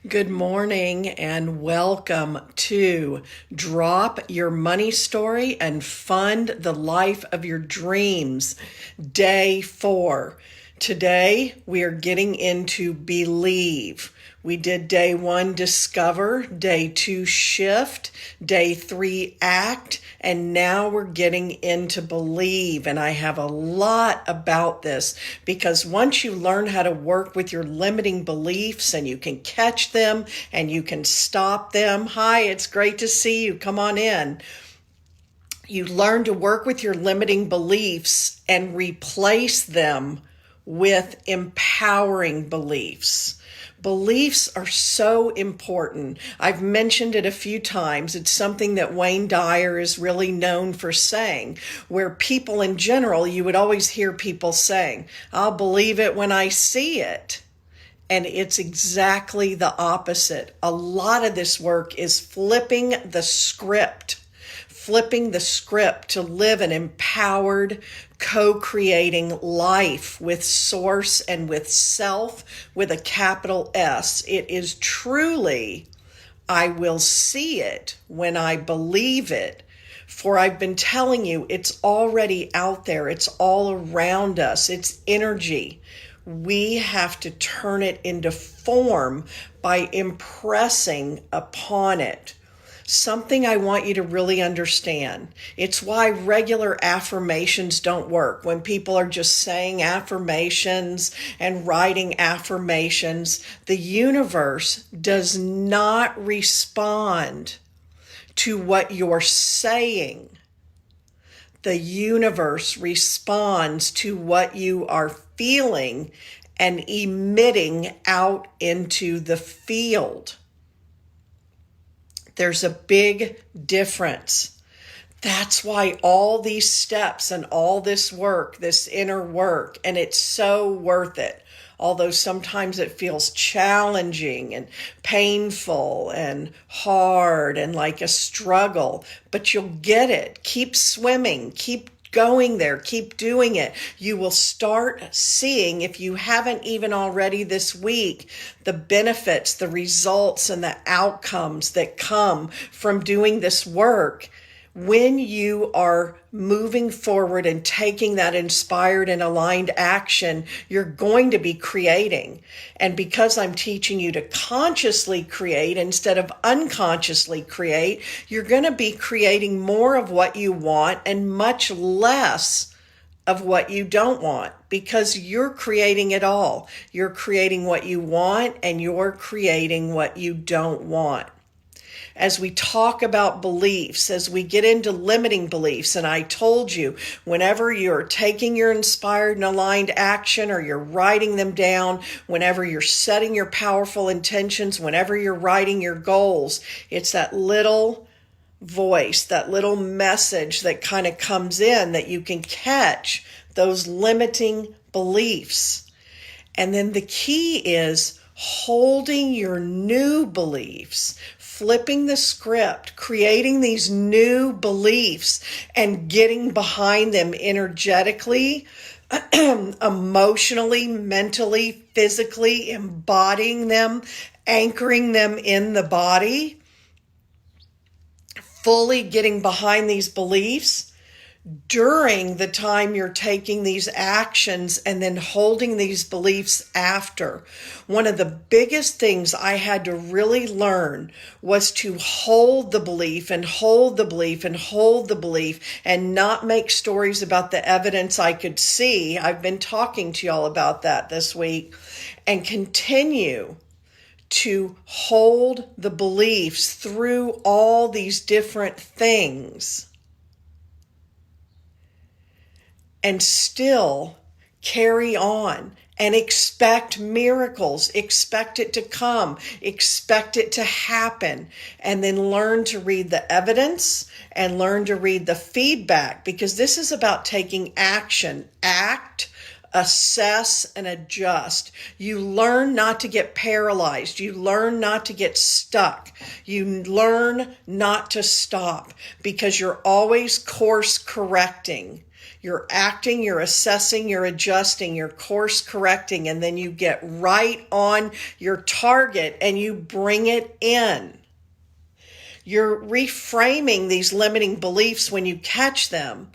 Good morning and welcome to Drop Your Money Story and Fund the Life of Your Dreams, Day 4. Today we are getting into Believe. We did day 1, Discover, day 2, Shift, day 3, Act, and now we're getting into Believe. And I have a lot about this because once you learn how to work with your limiting beliefs and you can catch them and you can stop them. Hi, it's great to see you. Come on in. You learn to work with your limiting beliefs and replace them with empowering beliefs. Beliefs are so important. I've mentioned it a few times. It's something that Wayne Dyer is really known for saying, where people in general, you would always hear people saying, I'll believe it when I see it. And it's exactly the opposite. A lot of this work is flipping the script to live an empowered, co-creating life with source and with self with a capital S. It is truly, I will see it when I believe it. For I've been telling you, it's already out there. It's all around us. It's energy. We have to turn it into form by impressing upon it. Something I want you to really understand. It's why regular affirmations don't work. When people are just saying affirmations and writing affirmations, the universe does not respond to what you're saying. The universe responds to what you are feeling and emitting out into the field. There's a big difference. That's why all these steps and all this work, this inner work, and it's so worth it. Although sometimes it feels challenging and painful and hard and like a struggle, but you'll get it. Keep swimming, keep going there, keep doing it. You will start seeing, if you haven't even already this week, the benefits, the results, and the outcomes that come from doing this work. When you are moving forward and taking that inspired and aligned action, you're going to be creating. And because I'm teaching you to consciously create instead of unconsciously create, you're going to be creating more of what you want and much less of what you don't want, because you're creating it all. You're creating what you want and you're creating what you don't want. As we talk about beliefs, as we get into limiting beliefs, and I told you, whenever you're taking your inspired and aligned action or you're writing them down, whenever you're setting your powerful intentions, whenever you're writing your goals, it's that little voice, that little message that kind of comes in that you can catch those limiting beliefs. And then the key is holding your new beliefs, flipping the script, creating these new beliefs and getting behind them energetically, emotionally, mentally, physically, embodying them, anchoring them in the body, fully getting behind these beliefs during the time you're taking these actions and then holding these beliefs after. One of the biggest things I had to really learn was to hold the belief and hold the belief and hold the belief and not make stories about the evidence I could see. I've been talking to y'all about that this week, and continue to hold the beliefs through all these different things and still carry on and expect miracles, expect it to come, expect it to happen, and then learn to read the evidence and learn to read the feedback, because this is about taking action. Act, assess, and adjust. You learn not to get paralyzed. You learn not to get stuck. You learn not to stop, because you're always course correcting. You're acting, you're assessing, you're adjusting, you're course correcting, and then you get right on your target and you bring it in. You're reframing these limiting beliefs when you catch them,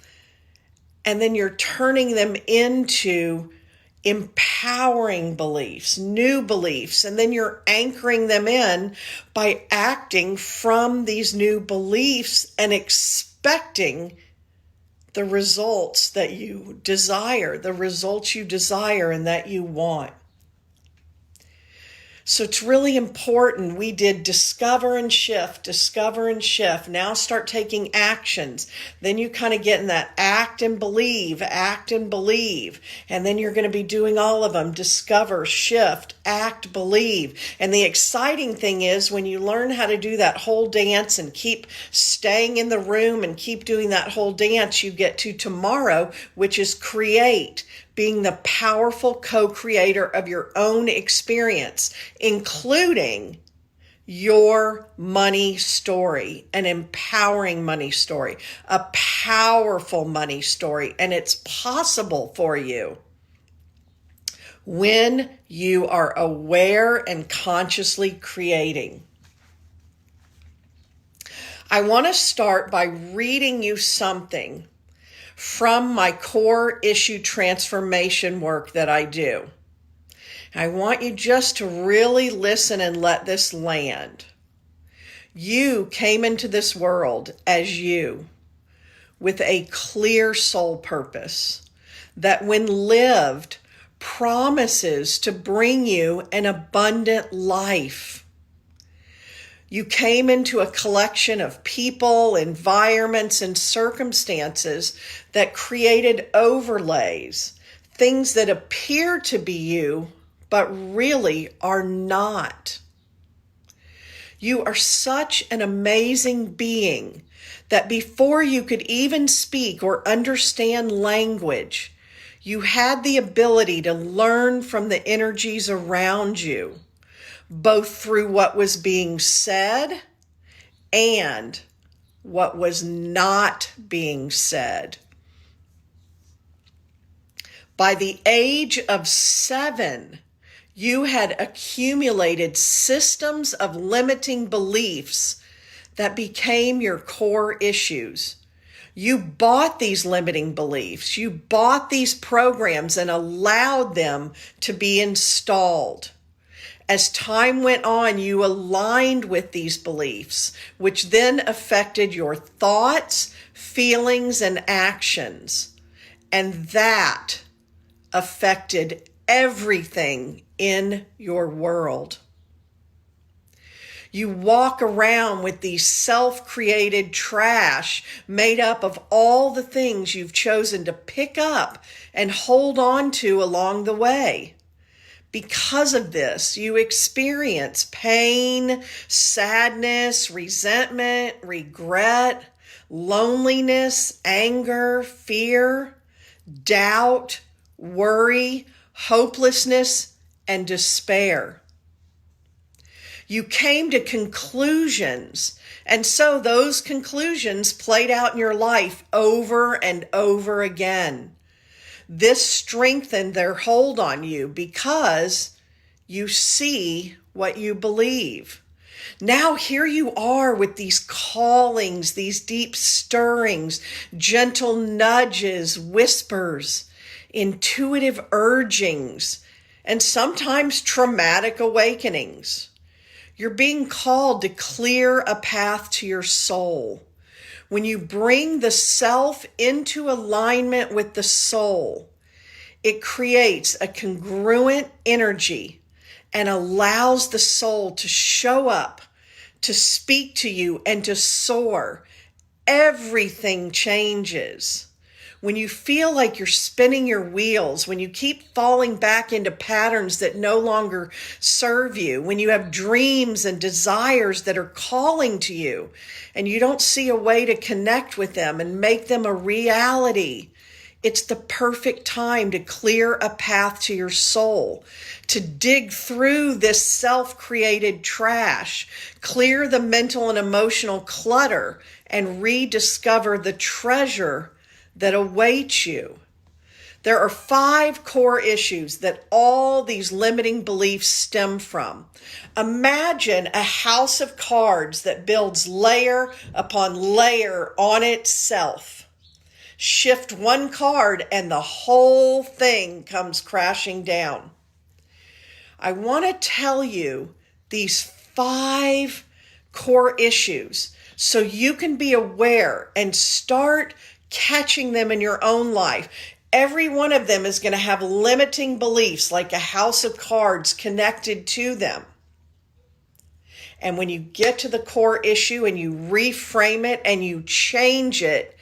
and then you're turning them into empowering beliefs, new beliefs, and then you're anchoring them in by acting from these new beliefs and expecting the results that you desire, the results you desire and that you want. So it's really important. We did discover and shift, discover and shift. Now start taking actions. Then you kind of get in that act and believe, act and believe. And then you're going to be doing all of them. Discover, shift, act, believe. And the exciting thing is when you learn how to do that whole dance and keep staying in the room and keep doing that whole dance, you get to tomorrow, which is create. Being the powerful co-creator of your own experience, including your money story, an empowering money story, a powerful money story, and it's possible for you when you are aware and consciously creating. I want to start by reading you something from my core issue transformation work that I do. I want you just to really listen and let this land. You came into this world as you, with a clear soul purpose that when lived promises to bring you an abundant life. You came into a collection of people, environments, and circumstances that created overlays, things that appear to be you, but really are not. You are such an amazing being that before you could even speak or understand language, you had the ability to learn from the energies around you, both through what was being said and what was not being said. By the age of 7, you had accumulated systems of limiting beliefs that became your core issues. You bought these limiting beliefs. You bought these programs and allowed them to be installed. As time went on, you aligned with these beliefs, which then affected your thoughts, feelings, and actions. And that affected everything in your world. You walk around with these self-created trash made up of all the things you've chosen to pick up and hold on to along the way. Because of this, you experience pain, sadness, resentment, regret, loneliness, anger, fear, doubt, worry, hopelessness, and despair. You came to conclusions, and so those conclusions played out in your life over and over again. This strengthened their hold on you because you see what you believe. Now here you are with these callings, these deep stirrings, gentle nudges, whispers, intuitive urgings, and sometimes traumatic awakenings. You're being called to clear a path to your soul. When you bring the self into alignment with the soul, it creates a congruent energy and allows the soul to show up, to speak to you, and to soar. Everything changes. When you feel like you're spinning your wheels, when you keep falling back into patterns that no longer serve you, when you have dreams and desires that are calling to you and you don't see a way to connect with them and make them a reality, it's the perfect time to clear a path to your soul, to dig through this self-created trash, clear the mental and emotional clutter, and rediscover the treasure that await you. There are 5 core issues that all these limiting beliefs stem from. Imagine a house of cards that builds layer upon layer on itself. Shift one card and the whole thing comes crashing down. I want to tell you these 5 core issues so you can be aware and start catching them in your own life. Every one of them is going to have limiting beliefs like a house of cards connected to them. And when you get to the core issue and you reframe it and you change it,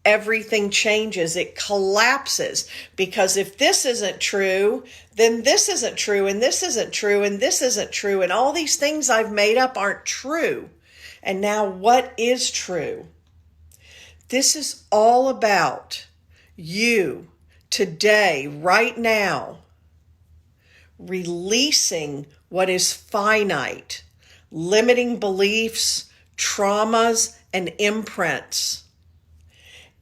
everything changes. It collapses. Because if this isn't true, then this isn't true, and this isn't true, and this isn't true, and all these things I've made up aren't true. And now what is true? This is all about you today, right now, releasing what is finite, limiting beliefs, traumas, and imprints,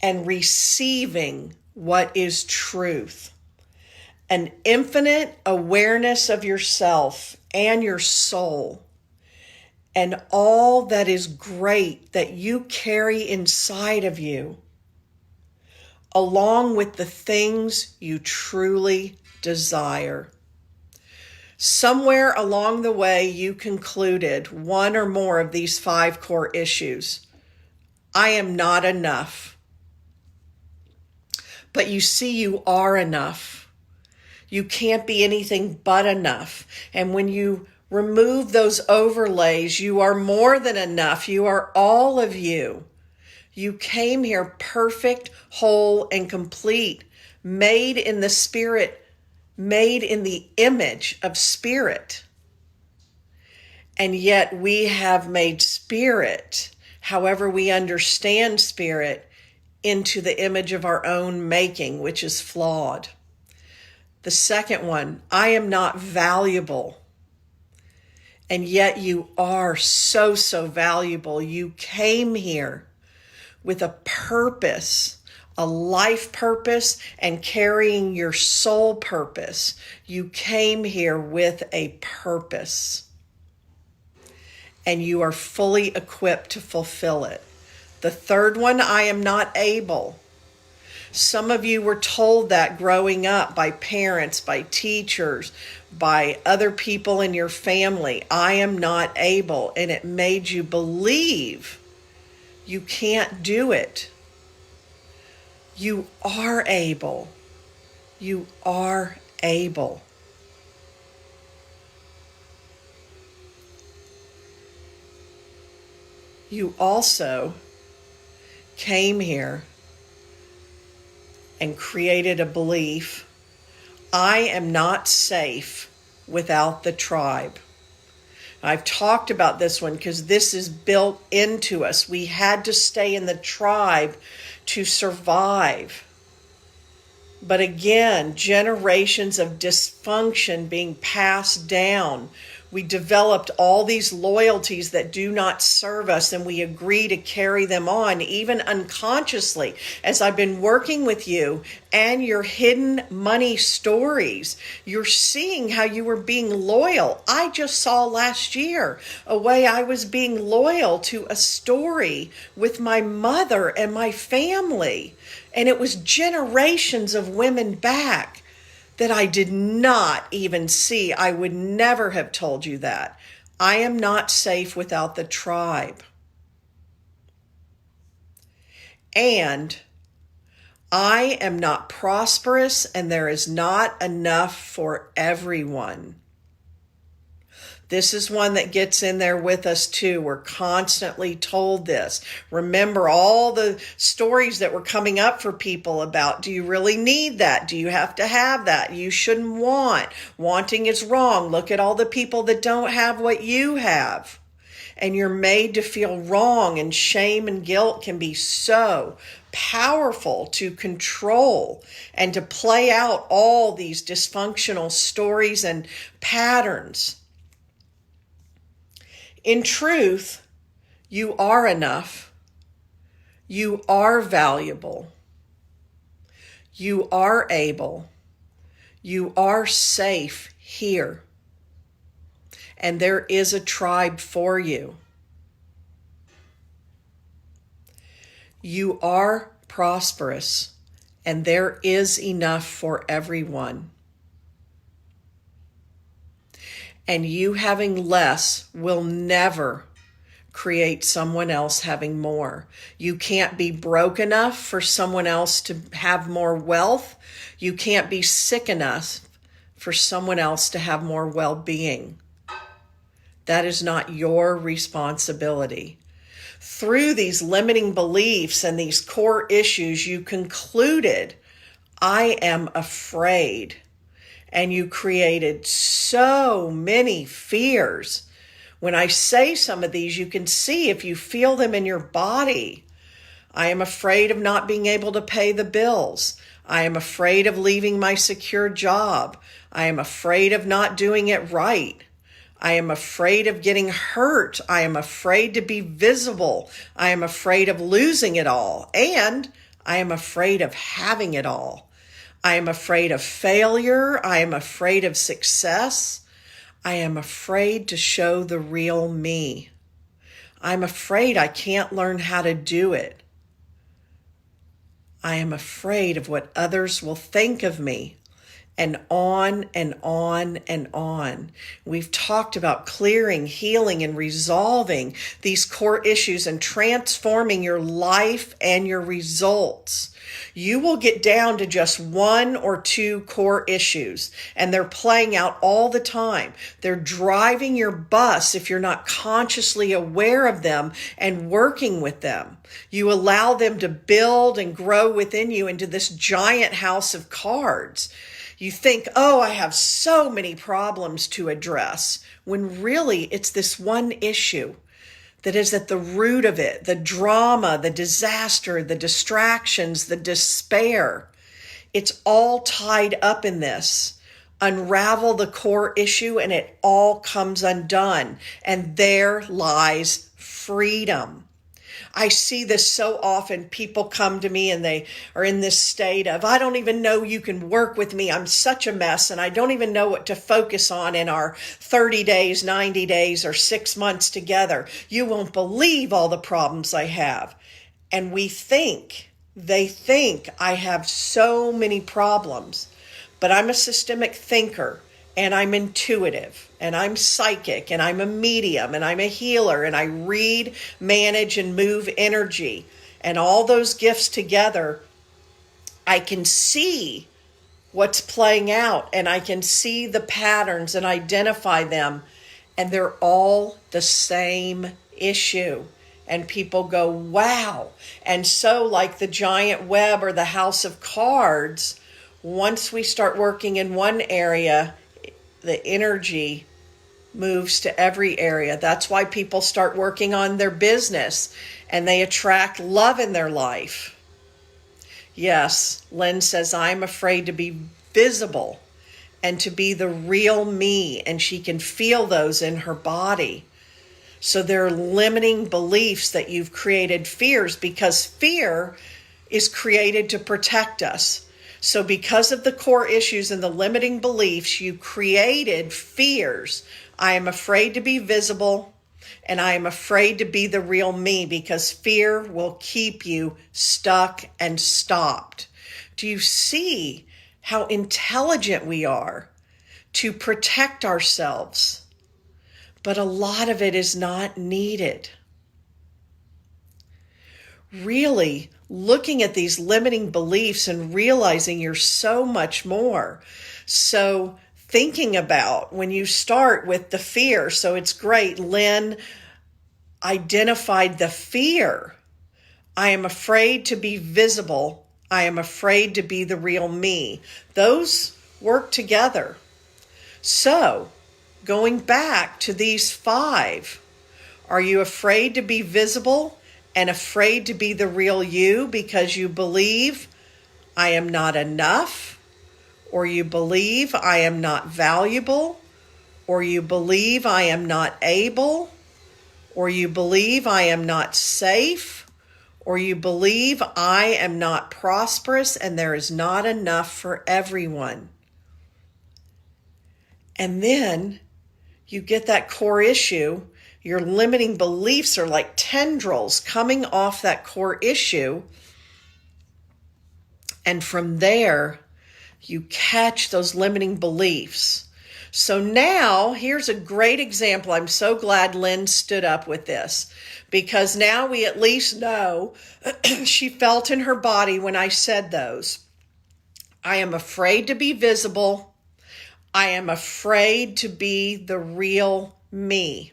and receiving what is truth. An infinite awareness of yourself and your soul, and all that is great that you carry inside of you, along with the things you truly desire. Somewhere along the way, you concluded one or more of these 5 core issues. I am not enough. But you see, you are enough. You can't be anything but enough. And when you remove those overlays, you are more than enough. You are all of you. You came here perfect, whole, and complete, made in the Spirit, made in the image of Spirit. And yet we have made Spirit, however we understand Spirit, into the image of our own making, which is flawed. The second one, I am not valuable. And yet you are so, so valuable. You came here with a purpose, a life purpose, and carrying your soul purpose. You came here with a purpose, and you are fully equipped to fulfill it. The third one, I am not able. Some of you were told that growing up by parents, by teachers, by other people in your family. I am not able, and it made you believe you can't do it. You are able. You are able. You also came here and created a belief, I am not safe without the tribe. I've talked about this one because this is built into us. We had to stay in the tribe to survive. But again, generations of dysfunction being passed down. We developed all these loyalties that do not serve us, and we agree to carry them on, even unconsciously. As I've been working with you and your hidden money stories, you're seeing how you were being loyal. I just saw last year a way I was being loyal to a story with my mother and my family. And it was generations of women back that I did not even see. I would never have told you that. I am not safe without the tribe. And I am not prosperous, and there is not enough for everyone. This is one that gets in there with us too. We're constantly told this. Remember all the stories that were coming up for people about, do you really need that? Do you have to have that? You shouldn't want. Wanting is wrong. Look at all the people that don't have what you have. And you're made to feel wrong, and shame and guilt can be so powerful to control and to play out all these dysfunctional stories and patterns. In truth, you are enough. You are valuable. You are able. You are safe here. And there is a tribe for you. You are prosperous, and there is enough for everyone. And you having less will never create someone else having more. You can't be broke enough for someone else to have more wealth. You can't be sick enough for someone else to have more well-being. That is not your responsibility. Through these limiting beliefs and these core issues, you concluded, I am afraid. And you created so many fears. When I say some of these, you can see if you feel them in your body. I am afraid of not being able to pay the bills. I am afraid of leaving my secure job. I am afraid of not doing it right. I am afraid of getting hurt. I am afraid to be visible. I am afraid of losing it all. And I am afraid of having it all. I am afraid of failure. I am afraid of success. I am afraid to show the real me. I'm afraid I can't learn how to do it. I am afraid of what others will think of me. And on and on and on. We've talked about clearing, healing, and resolving these core issues and transforming your life and your results. You will get down to just one or two core issues, and they're playing out all the time. They're driving your bus if you're not consciously aware of them and working with them. You allow them to build and grow within you into this giant house of cards. You think, oh, I have so many problems to address, when really it's this one issue that is at the root of it, the drama, the disaster, the distractions, the despair. It's all tied up in this. Unravel the core issue and it all comes undone. And there lies freedom. I see this so often. People come to me and they are in this state of, I don't even know you can work with me. I'm such a mess and I don't even know what to focus on in our 30 days, 90 days, or 6 months together. You won't believe all the problems I have. And they think I have so many problems, but I'm a systemic thinker. And I'm intuitive, and I'm psychic, and I'm a medium, and I'm a healer, and I read, manage, and move energy. And all those gifts together, I can see what's playing out, and I can see the patterns and identify them, and they're all the same issue. And people go, wow. And so like the giant web or the house of cards, once we start working in one area, the energy moves to every area. That's why people start working on their business and they attract love in their life. Yes, Lynn says, I'm afraid to be visible and to be the real me, and she can feel those in her body. So there are limiting beliefs that you've created fears, because fear is created to protect us. So because of the core issues and the limiting beliefs, you created fears. I am afraid to be visible, and I am afraid to be the real me, because fear will keep you stuck and stopped. Do you see how intelligent we are to protect ourselves? But a lot of it is not needed. Really looking at these limiting beliefs and realizing you're so much more. So thinking about when you start with the fear. So it's great. Lynn identified the fear. I am afraid to be visible. I am afraid to be the real me. Those work together. So going back to these 5, are you afraid to be visible and afraid to be the real you because you believe I am not enough, or you believe I am not valuable, or you believe I am not able, or you believe I am not safe, or you believe I am not prosperous and there is not enough for everyone. And then you get that core issue. Your limiting beliefs are like tendrils coming off that core issue. And from there, you catch those limiting beliefs. So now, here's a great example. I'm so glad Lynn stood up with this, because now we at least know she felt in her body when I said those. I am afraid to be visible. I am afraid to be the real me.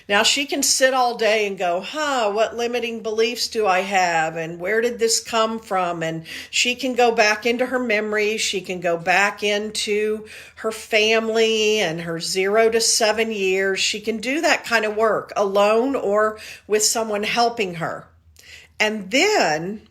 Now she can sit all day and go, what limiting beliefs do I have? And where did this come from? And she can go back into her memories. She can go back into her family and her 0 to 7 years. She can do that kind of work alone or with someone helping her. And then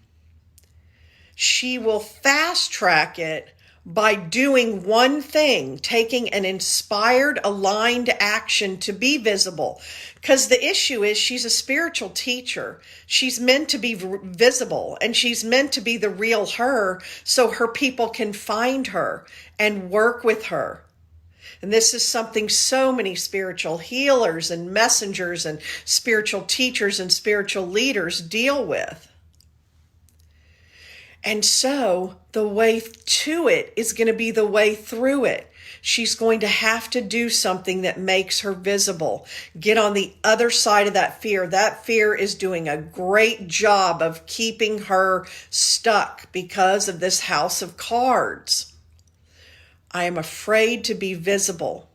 she will fast track it by doing one thing, taking an inspired, aligned action to be visible. Because the issue is she's a spiritual teacher. She's meant to be visible, and she's meant to be the real her so her people can find her and work with her. And this is something so many spiritual healers and messengers and spiritual teachers and spiritual leaders deal with. And so the way to it is going to be the way through it. She's going to have to do something that makes her visible. Get on the other side of that fear. That fear is doing a great job of keeping her stuck because of this house of cards. I am afraid to be visible.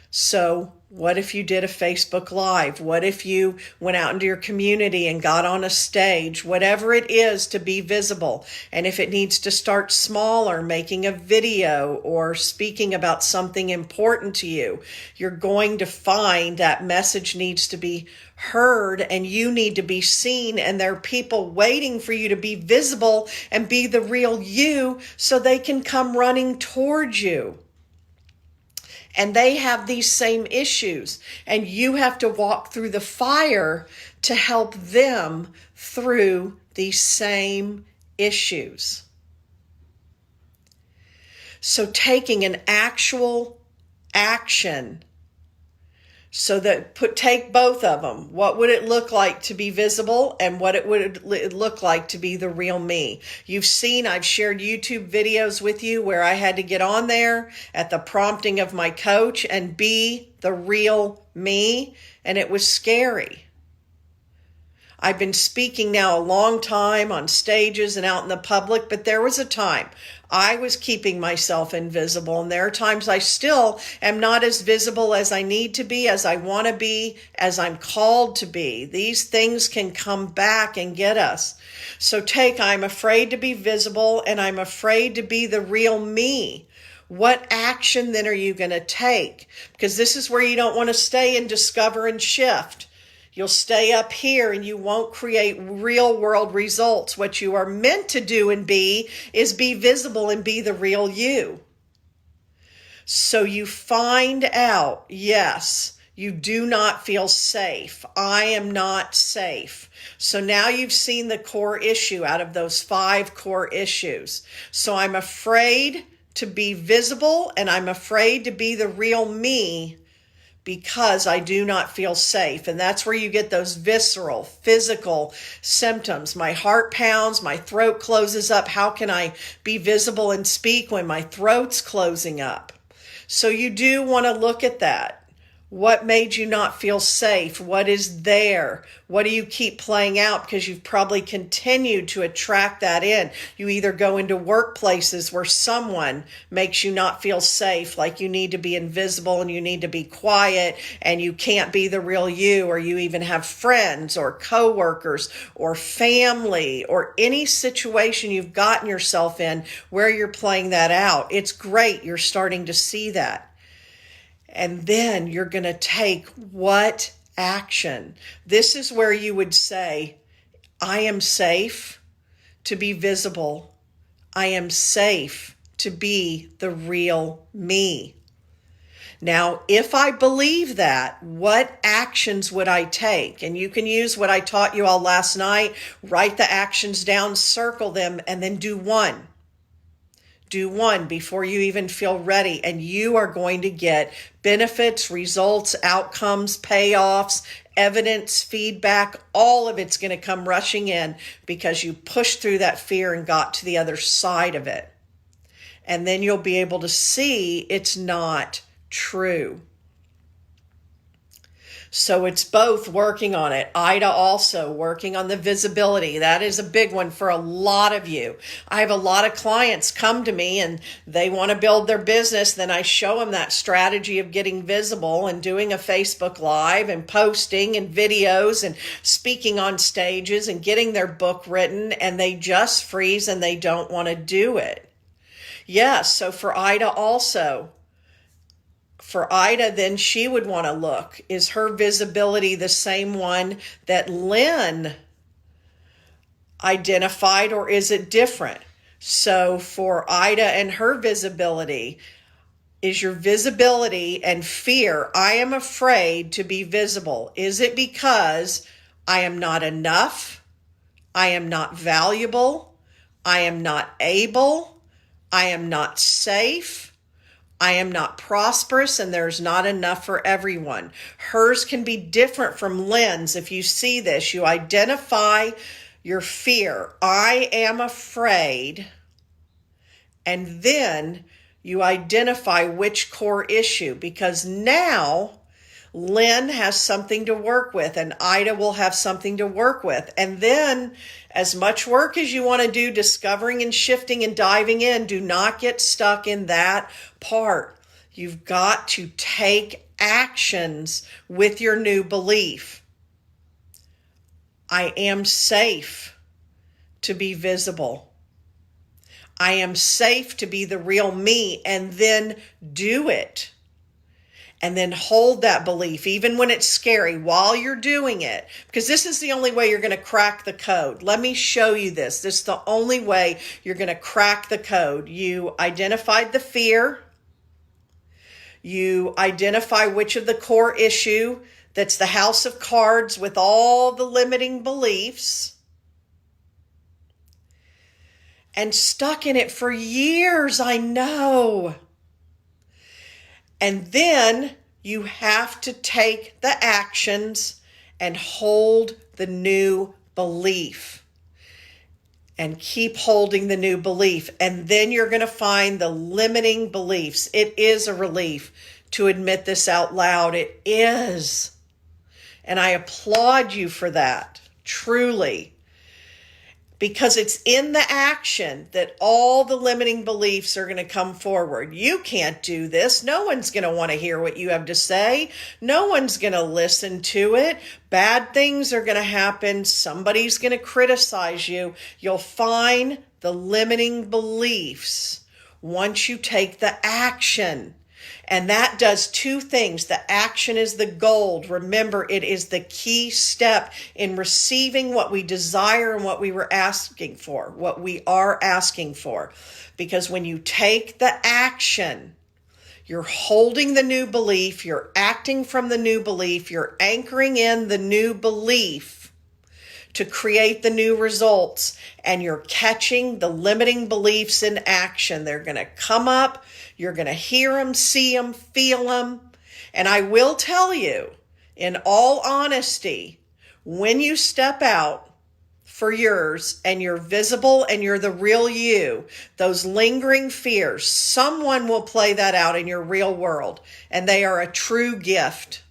So what if you did a Facebook Live? What if you went out into your community and got on a stage? Whatever it is to be visible. And if it needs to start smaller, making a video or speaking about something important to you, you're going to find that message needs to be heard and you need to be seen. And there are people waiting for you to be visible and be the real you so they can come running towards you. And they have these same issues, and you have to walk through the fire to help them through these same issues. So taking an actual action, so that take both of them. What would it look like to be visible, and what it would look like to be the real me? You've seen, I've shared YouTube videos with you where I had to get on there at the prompting of my coach and be the real me, and it was scary. I've been speaking now a long time on stages and out in the public, but there was a time I was keeping myself invisible, and there are times I still am not as visible as I need to be, as I want to be, as I'm called to be. These things can come back and get us. So I'm afraid to be visible, and I'm afraid to be the real me. What action then are you going to take? Because this is where you don't want to stay and discover and shift. You'll stay up here and you won't create real world results. What you are meant to do and be is be visible and be the real you. So you find out, yes, you do not feel safe. I am not safe. So now you've seen the core issue out of those 5 core issues. So I'm afraid to be visible and I'm afraid to be the real me, because I do not feel safe. And that's where you get those visceral, physical symptoms. My heart pounds, my throat closes up. How can I be visible and speak when my throat's closing up? So you do want to look at that. What made you not feel safe? What is there? What do you keep playing out? Because you've probably continued to attract that in. You either go into workplaces where someone makes you not feel safe, like you need to be invisible and you need to be quiet and you can't be the real you, or you even have friends or coworkers or family or any situation you've gotten yourself in where you're playing that out. It's great. You're starting to see that. And then you're going to take what action? This is where you would say, I am safe to be visible. I am safe to be the real me. Now, if I believe that, what actions would I take? And you can use what I taught you all last night. Write the actions down, circle them, and then do one. Do one before you even feel ready, and you are going to get benefits, results, outcomes, payoffs, evidence, feedback. All of it's going to come rushing in because you pushed through that fear and got to the other side of it. And then you'll be able to see it's not true. So it's both working on it. Ida also working on the visibility. That is a big one for a lot of you. I have a lot of clients come to me and they want to build their business. Then I show them that strategy of getting visible and doing a Facebook Live and posting and videos and speaking on stages and getting their book written, and they just freeze and they don't want to do it. Yes, so for Ida also. For Ida, then she would want to look. Is her visibility the same one that Lynn identified, or is it different? So for Ida and her visibility, is your visibility and fear, I am afraid to be visible. Is it because I am not enough? I am not valuable? I am not able? I am not safe? I am not prosperous, and there's not enough for everyone. Hers can be different from Lynn's. If you see this, you identify your fear. I am afraid. And then you identify which core issue, because now Lynn has something to work with and Ida will have something to work with. And then as much work as you want to do discovering and shifting and diving in, do not get stuck in that part. You've got to take actions with your new belief. I am safe to be visible. I am safe to be the real me, and then do it. And then hold that belief, even when it's scary, while you're doing it. Because this is the only way you're going to crack the code. Let me show you this. This is the only way you're going to crack the code. You identified the fear. You identify which of the core issue that's the house of cards with all the limiting beliefs. And stuck in it for years, I know. And then you have to take the actions and hold the new belief. And keep holding the new belief. And then you're going to find the limiting beliefs. It is a relief to admit this out loud. It is. And I applaud you for that, truly. Because it's in the action that all the limiting beliefs are going to come forward. You can't do this. No one's going to want to hear what you have to say. No one's going to listen to it. Bad things are going to happen. Somebody's going to criticize you. You'll find the limiting beliefs once you take the action. And that does two things. The action is the gold. Remember, it is the key step in receiving what we desire and what we were asking for, what we are asking for. Because when you take the action, you're holding the new belief, you're acting from the new belief, you're anchoring in the new belief to create the new results, and you're catching the limiting beliefs in action. They're going to come up. You're going to hear them, see them, feel them. And I will tell you, in all honesty, when you step out for yours and you're visible and you're the real you, those lingering fears, someone will play that out in your real world. And they are a true gift.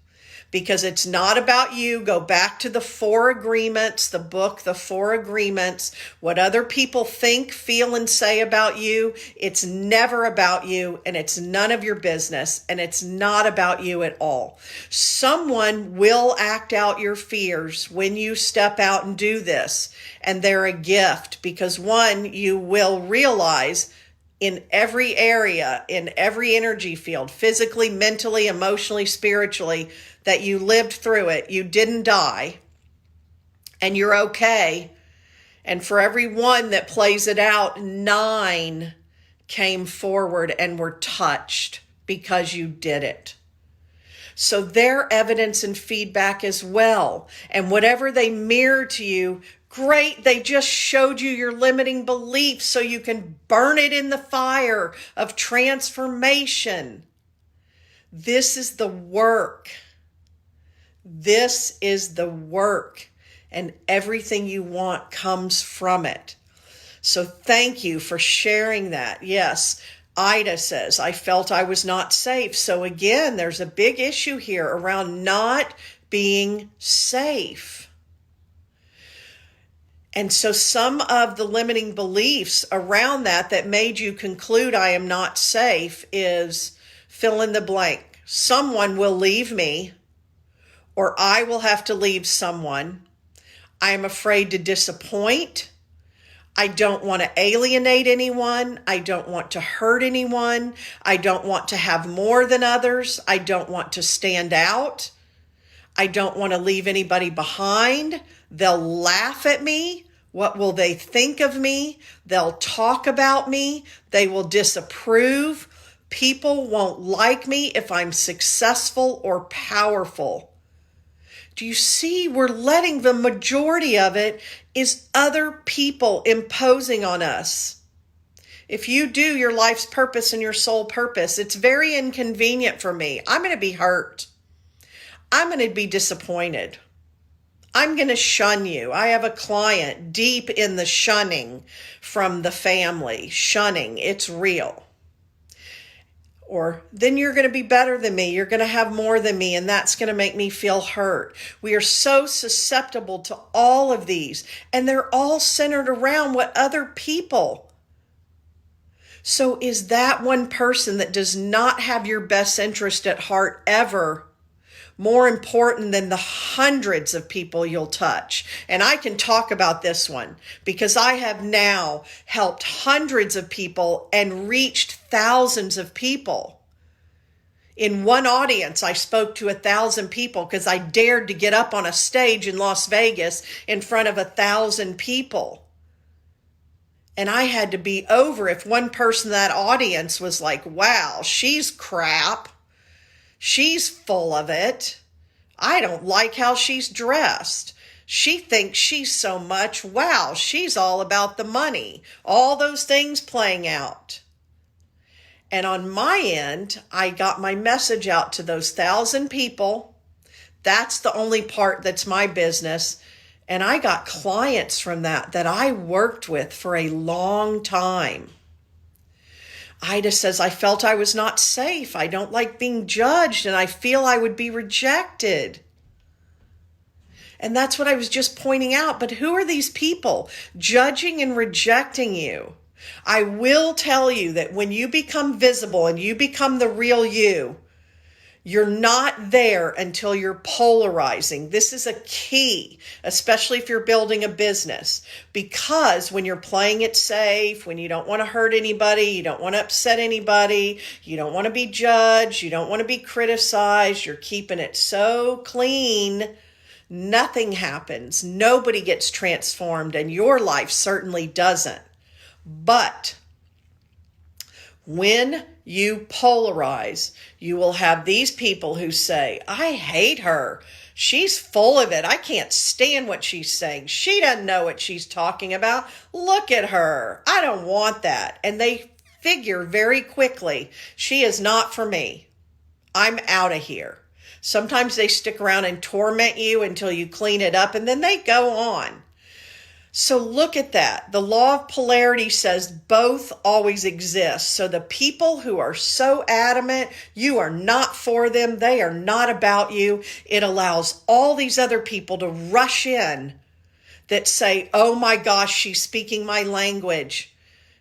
Because it's not about you. Go back to the 4 agreements, the book, the 4 agreements. What other people think, feel, and say about you, it's never about you, and it's none of your business, and it's not about you at all. Someone will act out your fears when you step out and do this, and they're a gift because, one, you will realize in every area, in every energy field, physically, mentally, emotionally, spiritually, that you lived through it. You didn't die, and you're okay. And for every one that plays it out, 9 came forward and were touched because you did it. So they're evidence and feedback as well. And whatever they mirror to you, great, they just showed you your limiting beliefs so you can burn it in the fire of transformation. This is the work. This is the work. And everything you want comes from it. So thank you for sharing that. Yes, Ida says, I felt I was not safe. So again, there's a big issue here around not being safe. And so some of the limiting beliefs around that made you conclude I am not safe is fill in the blank. Someone will leave me, or I will have to leave someone. I am afraid to disappoint. I don't want to alienate anyone. I don't want to hurt anyone. I don't want to have more than others. I don't want to stand out. I don't want to leave anybody behind. They'll laugh at me. What will they think of me? They'll talk about me. They will disapprove. People won't like me if I'm successful or powerful. Do you see? We're letting the majority of it is other people imposing on us. If you do your life's purpose and your soul purpose, it's very inconvenient for me. I'm going to be hurt. I'm going to be disappointed. I'm going to shun you. I have a client deep in the shunning from the family. Shunning, it's real. Or then you're going to be better than me. You're going to have more than me, and that's going to make me feel hurt. We are so susceptible to all of these, and they're all centered around what other people. So is that one person that does not have your best interest at heart ever more important than the hundreds of people you'll touch? And I can talk about this one because I have now helped hundreds of people and reached thousands of people. In one audience, I spoke to 1,000 people because I dared to get up on a stage in Las Vegas in front of 1,000 people. And I had to be over if one person in that audience was like, wow, she's crap. She's full of it. I don't like how she's dressed. She thinks she's so much. Wow, she's all about the money. All those things playing out. And on my end, I got my message out to those 1,000 people. That's the only part that's my business. And I got clients from that I worked with for a long time. Ida says, I felt I was not safe. I don't like being judged, and I feel I would be rejected. And that's what I was just pointing out. But who are these people judging and rejecting you? I will tell you that when you become visible and you become the real you, you're not there until you're polarizing. This is a key, especially if you're building a business, because when you're playing it safe, when you don't want to hurt anybody, you don't want to upset anybody, you don't want to be judged, you don't want to be criticized, you're keeping it so clean, nothing happens. Nobody gets transformed, and your life certainly doesn't. But when you polarize, you will have these people who say, I hate her. She's full of it. I can't stand what she's saying. She doesn't know what she's talking about. Look at her. I don't want that. And they figure very quickly, she is not for me. I'm out of here. Sometimes they stick around and torment you until you clean it up, and then they go on. So look at that. The law of polarity says both always exist. So the people who are so adamant you are not for them, they are not about you, it allows all these other people to rush in that say, oh my gosh, she's speaking my language.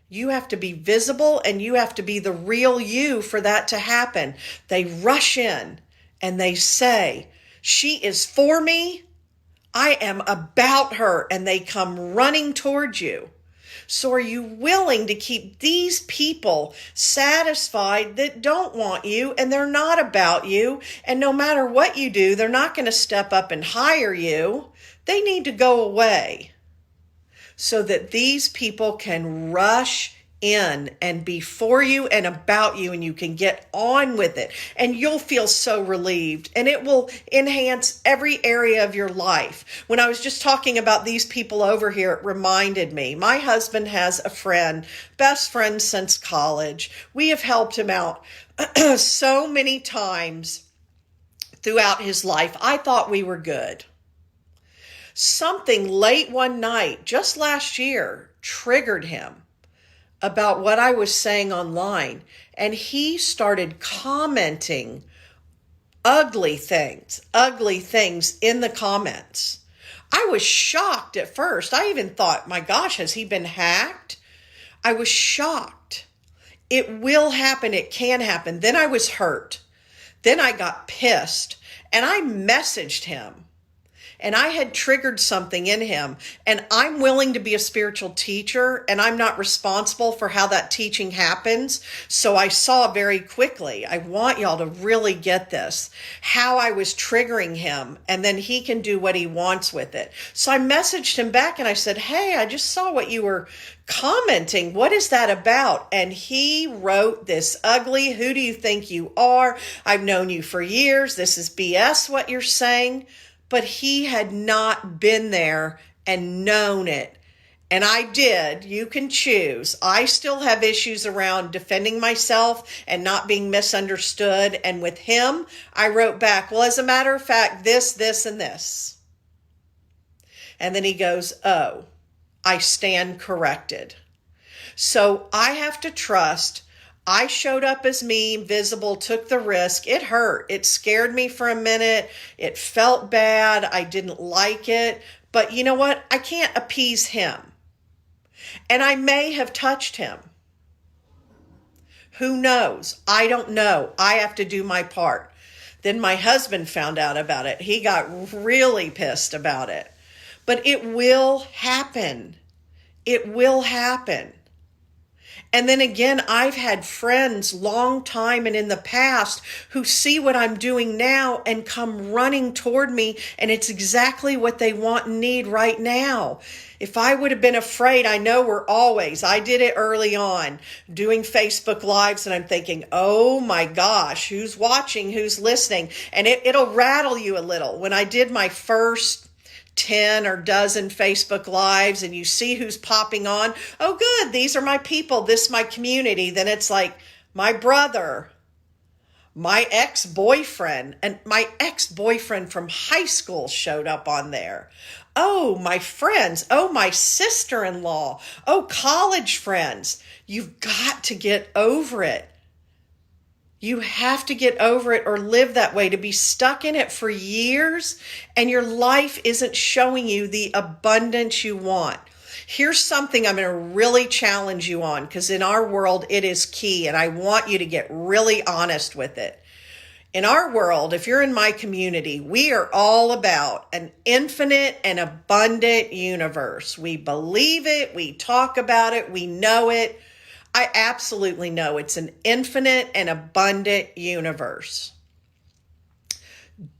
You have to be visible and you have to be the real you for that to happen. They rush in and they say, she is for me. I am about her, and they come running towards you. So are you willing to keep these people satisfied that don't want you and they're not about you? And no matter what you do, they're not going to step up and hire you. They need to go away so that these people can rush in and before you and about you, and you can get on with it, and you'll feel so relieved, and it will enhance every area of your life. When I was just talking about these people over here, it reminded me, my husband has a friend, best friend since college. We have helped him out so many times throughout his life. I thought we were good. Something late one night, just last year, triggered him about what I was saying online. And he started commenting ugly things in the comments. I was shocked at first. I even thought, my gosh, has he been hacked? I was shocked. It will happen. It can happen. Then I was hurt. Then I got pissed and I messaged him. And I had triggered something in him, and I'm willing to be a spiritual teacher, and I'm not responsible for how that teaching happens. So I saw very quickly, I want y'all to really get this, how I was triggering him, and then he can do what he wants with it. So I messaged him back and I said, hey, I just saw what you were commenting. What is that about? And he wrote this ugly, who do you think you are? I've known you for years. This is BS what you're saying. But he had not been there and known it. And I did. You can choose. I still have issues around defending myself and not being misunderstood. And with him, I wrote back, well, as a matter of fact, this, and this. And then he goes, oh, I stand corrected. So I have to trust. I showed up as me, visible, took the risk. It hurt. It scared me for a minute. It felt bad. I didn't like it. But you know what? I can't appease him. And I may have touched him. Who knows? I don't know. I have to do my part. Then my husband found out about it. He got really pissed about it. But it will happen. It will happen. And then again, I've had friends long time and in the past who see what I'm doing now and come running toward me, and it's exactly what they want and need right now. If I would have been afraid, I did it early on, doing Facebook Lives, and I'm thinking, oh my gosh, who's watching, who's listening? And it'll rattle you a little. When I did my first 10 or dozen Facebook Lives and you see who's popping on, oh good, these are my people, this is my community. Then it's like my brother, my ex-boyfriend, and my ex-boyfriend from high school showed up on there. Oh, my friends. Oh, my sister-in-law. Oh, college friends. You've got to get over it. You have to get over it or live that way. To be stuck in it for years and your life isn't showing you the abundance you want. Here's something I'm going to really challenge you on, because in our world it is key, and I want you to get really honest with it. In our world, if you're in my community, we are all about an infinite and abundant universe. We believe it, we talk about it, we know it. I absolutely know it's an infinite and abundant universe.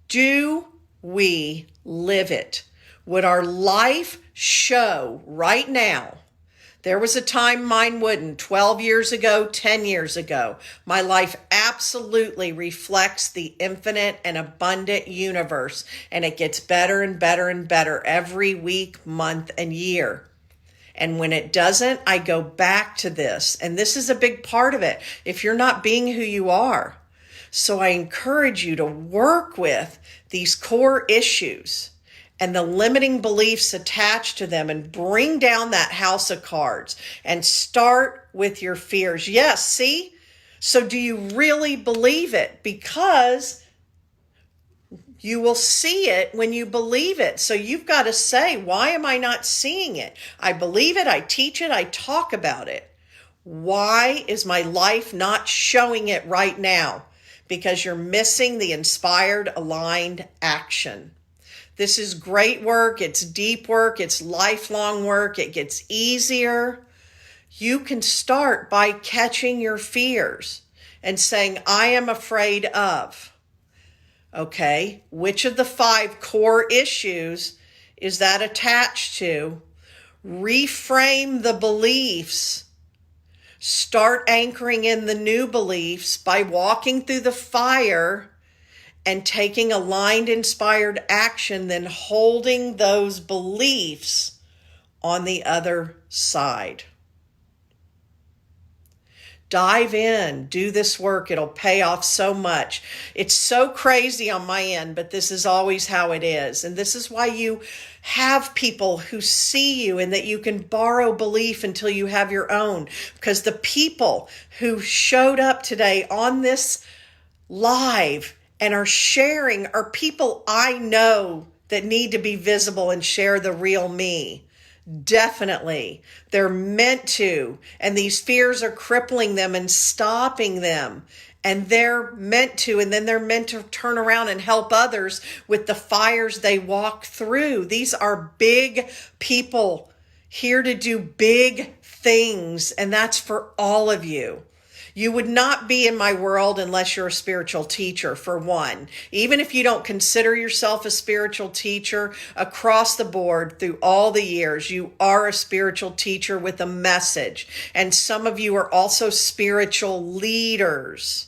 Do we live it? Would our life show right now? There was a time mine wouldn't. 12 years ago, 10 years ago. My life absolutely reflects the infinite and abundant universe, and it gets better and better and better every week, month, and year. And when it doesn't, I go back to this. And this is a big part of it, if you're not being who you are. So I encourage you to work with these core issues and the limiting beliefs attached to them, and bring down that house of cards and start with your fears. Yes, see? So do you really believe it? Because you will see it when you believe it. So you've got to say, why am I not seeing it? I believe it, I teach it, I talk about it. Why is my life not showing it right now? Because you're missing the inspired, aligned action. This is great work. It's deep work. It's lifelong work. It gets easier. You can start by catching your fears and saying, I am afraid of. Okay, which of the 5 core issues is that attached to? Reframe the beliefs Start anchoring in the new beliefs by walking through the fire and taking aligned, inspired action, then holding those beliefs on the other side. Dive in, do this work. It'll pay off so much. It's so crazy on my end, but this is always how it is. And this is why you have people who see you and that you can borrow belief until you have your own. Because the people who showed up today on this live and are sharing are people I know that need to be visible and share the real me. Definitely. They're meant to. And these fears are crippling them and stopping them. And they're meant to. And then they're meant to turn around and help others with the fires they walk through. These are big people here to do big things. And that's for all of you. You would not be in my world unless you're a spiritual teacher, for one. Even if you don't consider yourself a spiritual teacher, across the board through all the years, you are a spiritual teacher with a message. And some of you are also spiritual leaders.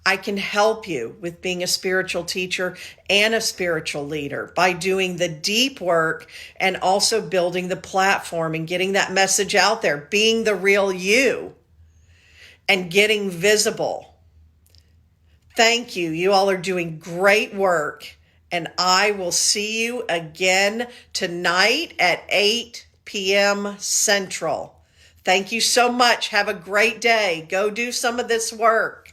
I can help you with being a spiritual teacher and a spiritual leader by doing the deep work and also building the platform and getting that message out there, being the real you and getting visible. Thank you. You all are doing great work, and I will see you again tonight at 8 p.m. Central. Thank you so much. Have a great day. Go do some of this work.